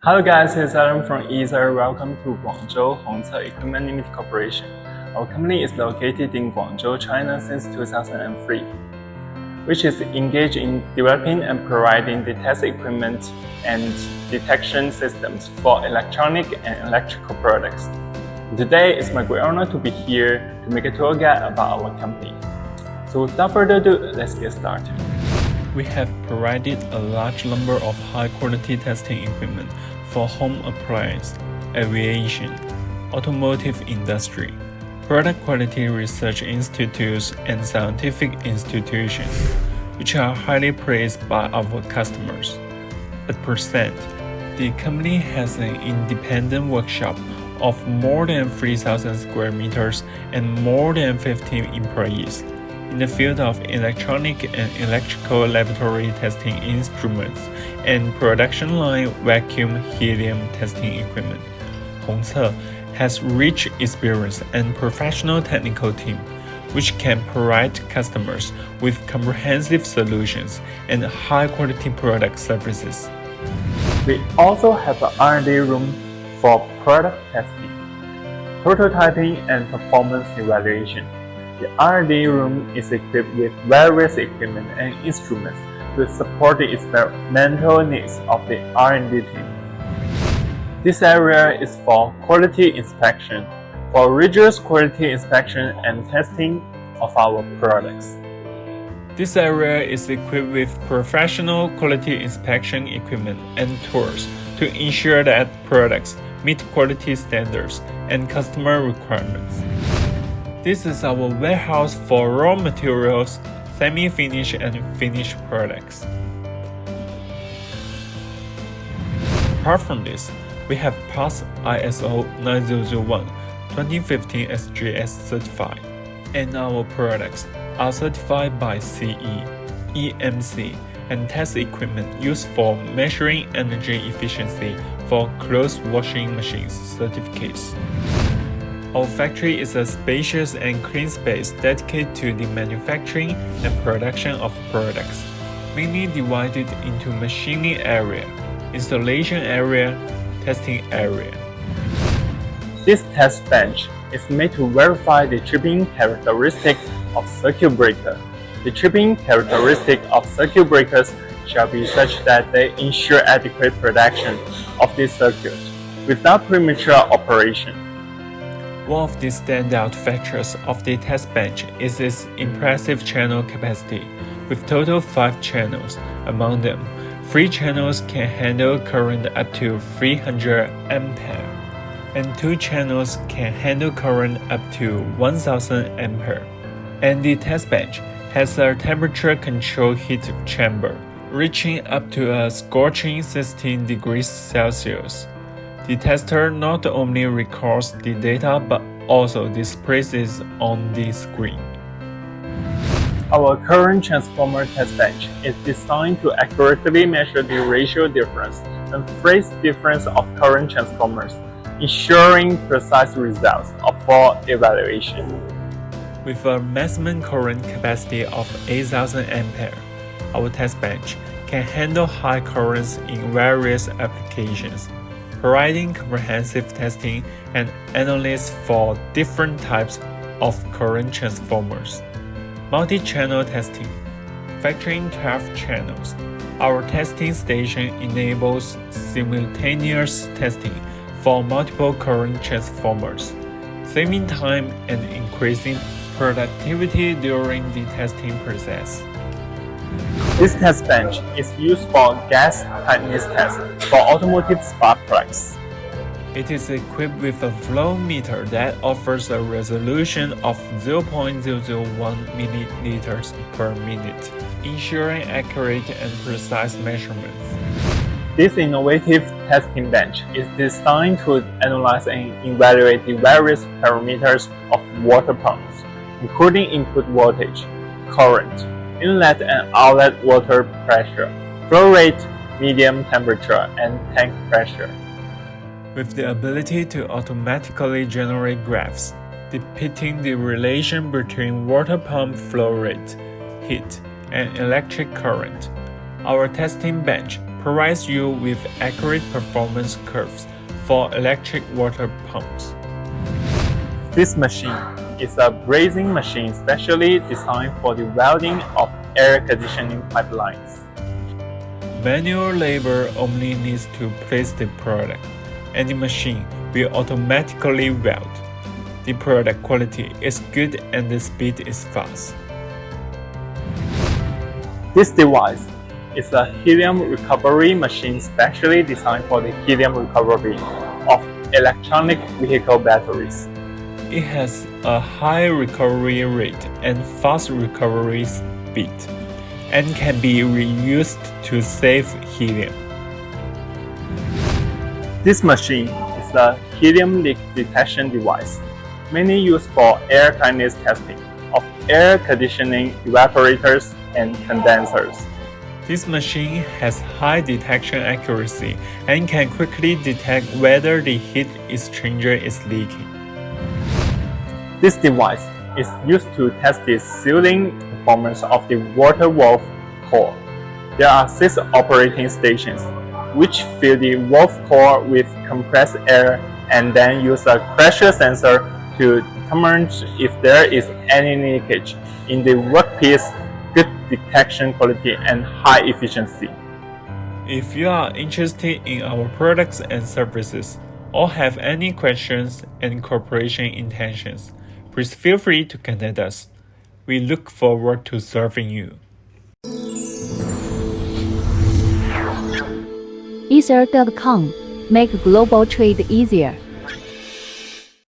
Hello guys, it's Adam from IEC. Welcome to Guangzhou HongCe Equipment Limited Corporation. Our company is located in Guangzhou, China since 2003, which is engaged in developing and providing the test equipment and detection systems for electronic and electrical products. Today, it's my great honor to be here to make a tour guide about our company. So without further ado, let's get started. We have provided a large number of high-quality testing equipment for home appliance, aviation, automotive industry, product quality research institutes, and scientific institutions, which are highly praised by our customers. At present, the company has an independent workshop of more than 3,000 square meters and more than 15 employees in the field of electronic and electrical laboratory testing instruments and production line vacuum helium testing equipment. HongCe has rich experience and professional technical team, which can provide customers with comprehensive solutions and high-quality product services. We also have an R&D room for product testing, prototyping, and performance evaluation. The R&D room is equipped with various equipment and instruments to support the experimental needs of the R&D team. This area is for quality inspection, for rigorous quality inspection and testing of our products. This area is equipped with professional quality inspection equipment and tools to ensure that products meet quality standards and customer requirements. This is our warehouse for raw materials, semi-finished and finished products. Apart from this, we have passed ISO 9001 2015 SGS certified, and our products are certified by CE, EMC, and test equipment used for measuring energy efficiency for clothes washing machines certificates. Our factory is a spacious and clean space dedicated to the manufacturing and production of products, mainly divided into machining area, installation area, testing area. This test bench is made to verify the tripping characteristic of circuit breaker. The tripping characteristic of circuit breakers shall be such that they ensure adequate protection of the circuit without premature operation. One of the standout features of the test bench is its impressive channel capacity, with total 5 channels. Among them, 3 channels can handle current up to 300 ampere, and 2 channels can handle current up to 1000 ampere. And the test bench has a temperature control heat chamber, reaching up to a scorching 16 degrees Celsius. The tester not only records the data but also displays it on the screen. Our current transformer test bench is designed to accurately measure the ratio difference and phase difference of current transformers, ensuring precise results for evaluation. With a maximum current capacity of 8000 ampere, our test bench can handle high currents in various applications, providing comprehensive testing and analysis for different types of current transformers. Multi-channel testing. Featuring 12 channels, our testing station enables simultaneous testing for multiple current transformers, saving time and increasing productivity during the testing process. This test bench is used for gas tightness test for automotive spark plugs. It is equipped with a flow meter that offers a resolution of 0.001 milliliters per minute, ensuring accurate and precise measurements. This innovative testing bench is designed to analyze and evaluate the various parameters of water pumps, including input voltage, current, inlet and outlet water pressure, flow rate, medium temperature, and tank pressure. With the ability to automatically generate graphs depicting the relation between water pump flow rate, heat, and electric current, our testing bench provides you with accurate performance curves for electric water pumps. This machine is a brazing machine specially designed for the welding of air conditioning pipelines. Manual labor only needs to place the product, and the machine will automatically weld. The product quality is good and the speed is fast. This device is a helium recovery machine specially designed for the helium recovery of electronic vehicle batteries. It has a high recovery rate and fast recovery speed, and can be reused to save helium. This machine is a helium leak detection device, mainly used for air tightness testing of air conditioning evaporators and condensers. This machine has high detection accuracy and can quickly detect whether the heat exchanger is leaking. This device is used to test the sealing performance of the water valve core. There are 6 operating stations, which fill the valve core with compressed air and then use a pressure sensor to determine if there is any leakage in the workpiece. Good detection quality and high efficiency. If you are interested in our products and services, or have any questions and cooperation intentions, please feel free to contact us. We look forward to serving you. Ether.com. Make global trade easier.